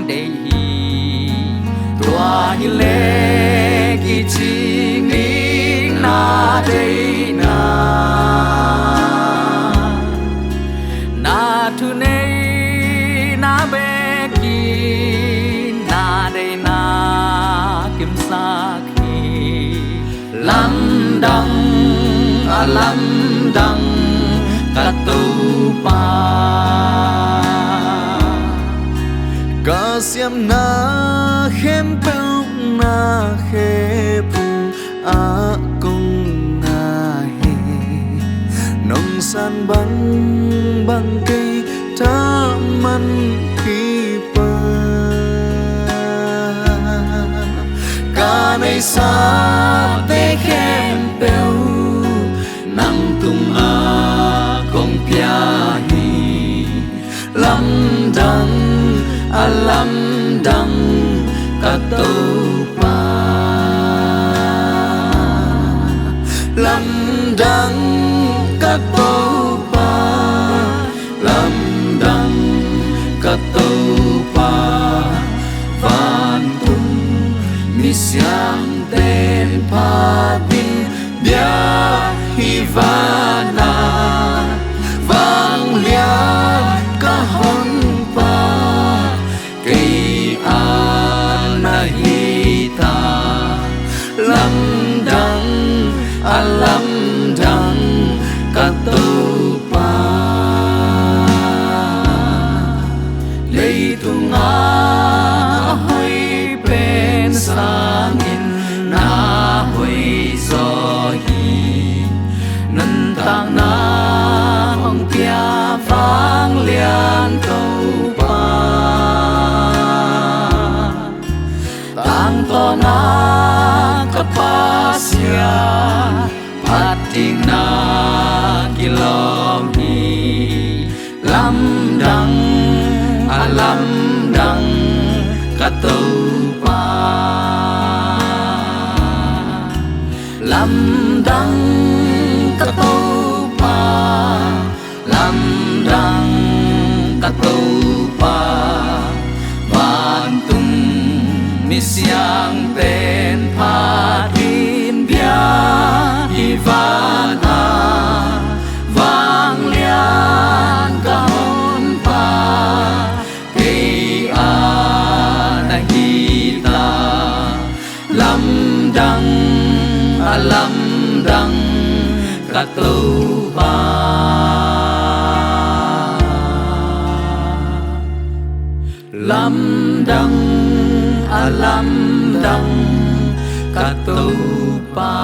đầy tua hi lệ kỳ chi nghĩ na đây na thu nay na bê kỳ na đây na kim sa khi lâm đăng katu pa ca siam na khem peu na khe pu a công na he nong san bang cây ta man khi pa ca nei sa te khem peu nang tung a công pia hi lam đăng katu pa lam đăng katu pa lam đăng katu pa van tum mi siang ten pa tin bia hi vana vang lian ka hon pa cây anahita lam đăng katu pa lei tung a hoi pen sangin na hoi zo hi nan tang na hong pia vang lian câu pa tang to na kapasia pating na kilom hi lam đăng katu pa lam đăng katu pa lam đăng katu pa van tung mi siang ten pa tin bia hi vana vang lian ka hon pa cây anahita lam đăng katu pa lam đăng katu pa